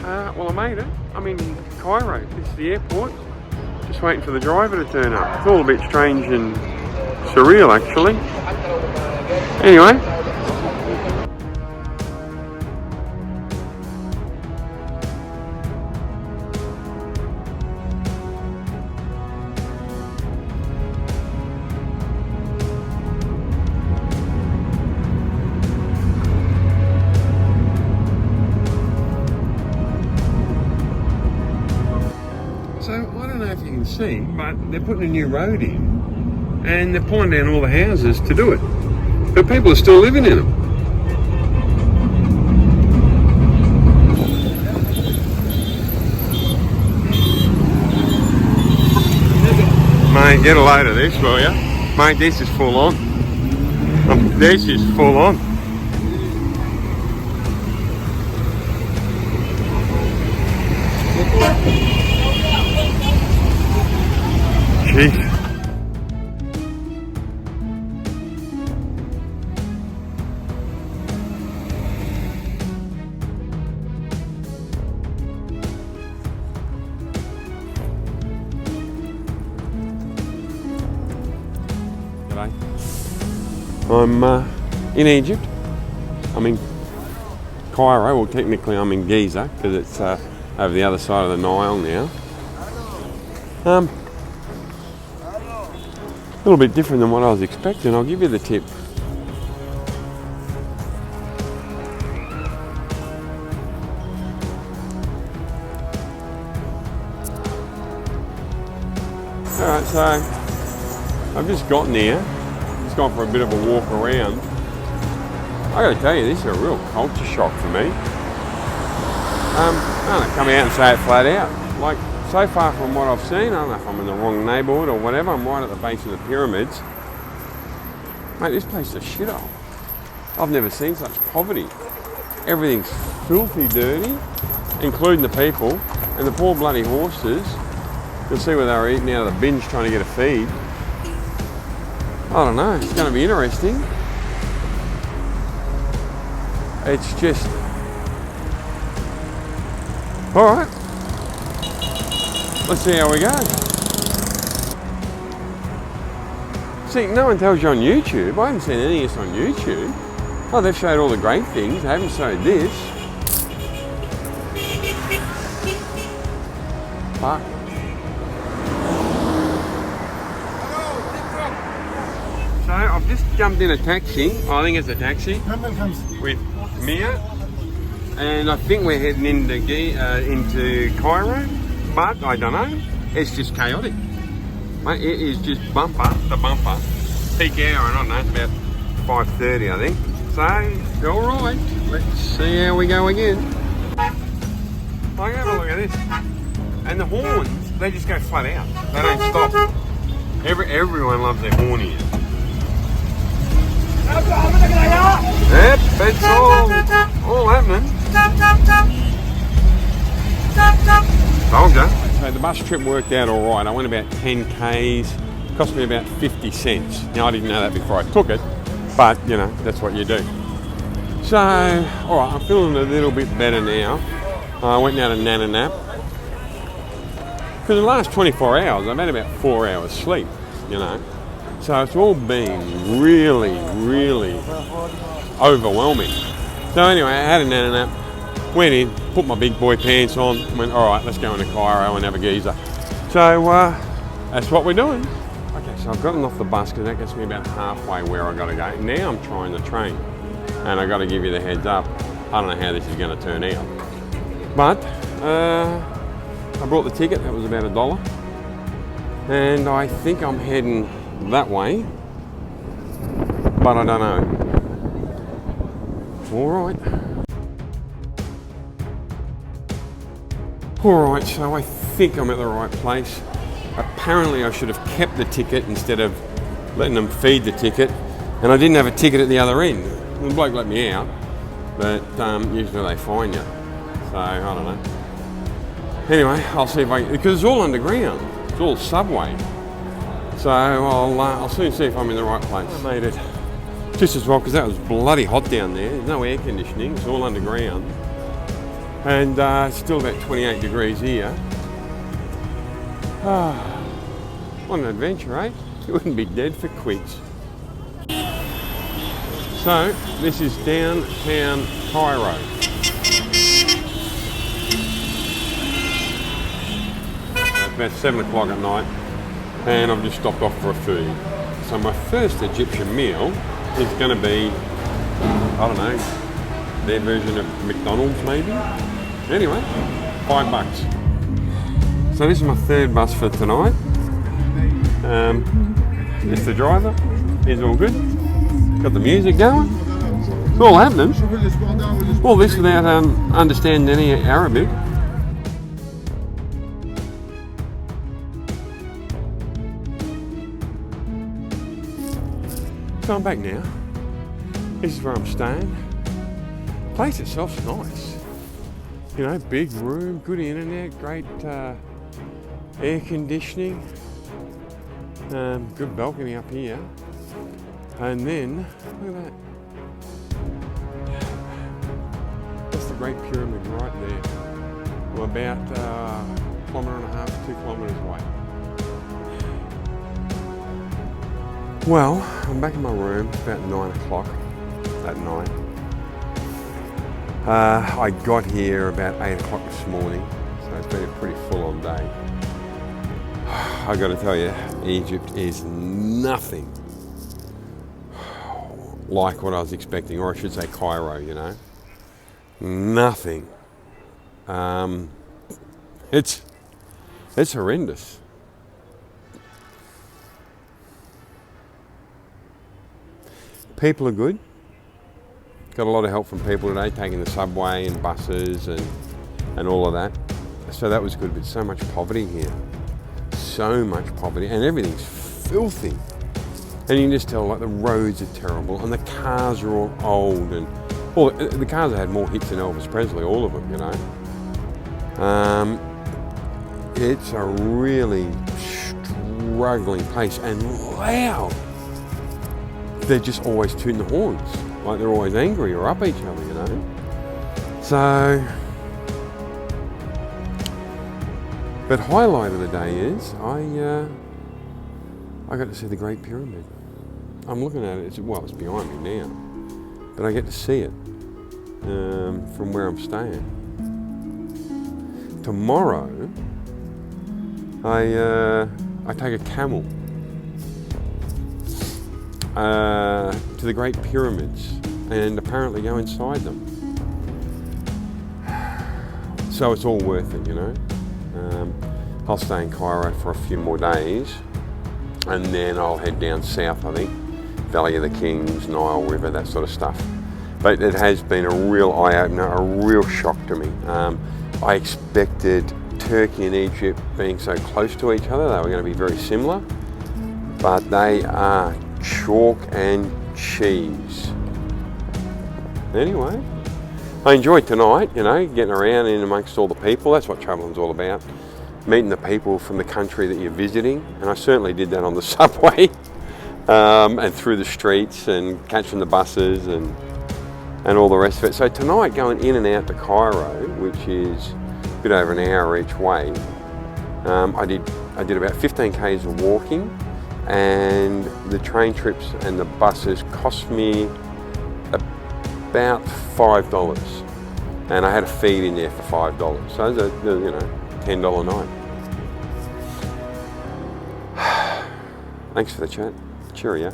Well, I made it. I'm in Cairo. This is the airport. Just waiting for the driver to turn up. It's all a bit strange and surreal, actually. Anyway. So, I don't know if you can see, but they're putting a new road in and they're pulling down all the houses to do it. But people are still living in them. Mate, get a load of this, will ya? Mate, this is full on. This is full on. Jeez. G'day. I'm in Egypt. I'm in Cairo. Well, technically I'm in Giza because it's over the other side of the Nile now. A little bit different than what I was expecting. I'll give you the tip. Alright, so I've just gotten here. Just gone for a bit of a walk around. I gotta tell you, this is a real culture shock for me. I'm gonna come out and say it flat out. Like, so far from what I've seen, I don't know if I'm in the wrong neighbourhood or whatever, I'm right at the base of the pyramids. Mate, this place is a shithole. I've never seen such poverty. Everything's filthy dirty, including the people, and the poor bloody horses. You'll see where they were eating out of the bins trying to get a feed. I don't know, it's going to be interesting. It's just... Alright. Let's see how we go. See, no one tells you on YouTube. I haven't seen any of this on YouTube. Oh, they've showed all the great things. They haven't showed this. Fuck. So, I've just jumped in a taxi. I think it's a taxi. With Mia. And I think we're heading into Cairo. But I don't know, it's just chaotic. Mate, it is just bumper to bumper. Peak hour, and I don't know, it's about 5:30 I think. So, alright, let's see how we go again. Like, have a look at this. And the horns, they just go flat out. They don't stop. Everyone loves their horn ears. Yep, it's all happening. Told ya. So the bus trip worked out all right. I went about 10 Ks, cost me about 50 cents. Now I didn't know that before I took it, but you know, that's what you do. So, all right, I'm feeling a little bit better now. I went down a nana nap. For the last 24 hours, I've had about 4 hours sleep, you know. So it's all been really, really overwhelming. So anyway, I had a nana nap. Went in, put my big boy pants on, went, all right, let's go into Cairo and have a geezer. So that's what we're doing. Okay, so I've gotten off the bus because that gets me about halfway where I got to go. Now I'm trying the train, and I got to give you the heads up. I don't know how this is going to turn out, but I brought the ticket. That was about $1, and I think I'm heading that way, but I don't know. All right. Alright, so I think I'm at the right place. Apparently I should have kept the ticket instead of letting them feed the ticket, and I didn't have a ticket at the other end. The bloke let me out, but usually they fine you, so I don't know. Anyway, I'll see if because it's all underground, it's all subway, so I'll soon see if I'm in the right place. I made it just as well because that was bloody hot down there. There's no air conditioning, it's all underground. And it's still about 28 degrees here. What an adventure, eh? You wouldn't be dead for quids. So, this is downtown Cairo. It's about 7 o'clock at night, and I've just stopped off for a food. So my first Egyptian meal is going to be, I don't know, their version of McDonald's maybe? Anyway, $5. So this is my third bus for tonight. It's the driver, he's all good. Got the music going. It's all happening. All this without understanding any Arabic. So I'm back now. This is where I'm staying. The place itself's nice. You know, big room, good internet, great air conditioning, good balcony up here. And then, look at that. That's the Great Pyramid right there. I'm about a kilometre and a half, 2 kilometres away. Well, I'm back in my room. It's about 9 o'clock that night. I got here about 8 o'clock this morning, so it's been a pretty full-on day. I got to tell you, Egypt is nothing like what I was expecting, or I should say Cairo, you know. Nothing. It's horrendous. People are good. Got a lot of help from people today, taking the subway and buses and all of that. So that was good, but so much poverty here. So much poverty, and everything's filthy. And you can just tell, like, the roads are terrible, and the cars are all old, and well, the cars have had more hits than Elvis Presley, all of them, you know. It's a really struggling place, and loud. They're just always tooting the horns, like they're always angry or up each other, you know. So, but highlight of the day is I got to see the Great Pyramid. I'm looking at it. It's behind me now, but I get to see it from where I'm staying. Tomorrow, I take a camel to the Great Pyramids and apparently go inside them. So it's all worth it, you know. I'll stay in Cairo for a few more days, and then I'll head down south, I think. Valley of the Kings, Nile River, that sort of stuff. But it has been a real eye-opener, a real shock to me. I expected Turkey and Egypt being so close to each other, they were going to be very similar, but they are chalk and cheese. Anyway, I enjoyed tonight, you know, getting around in amongst all the people. That's what travelling's all about. Meeting the people from the country that you're visiting, and I certainly did that on the subway and through the streets and catching the buses and all the rest of it. So tonight, going in and out to Cairo, which is a bit over an hour each way, I did about 15 k's of walking, and the train trips and the buses cost me about $5, and I had a feed in there for $5. So it's a, you know, $10 a night. Thanks for the chat. Cheerio.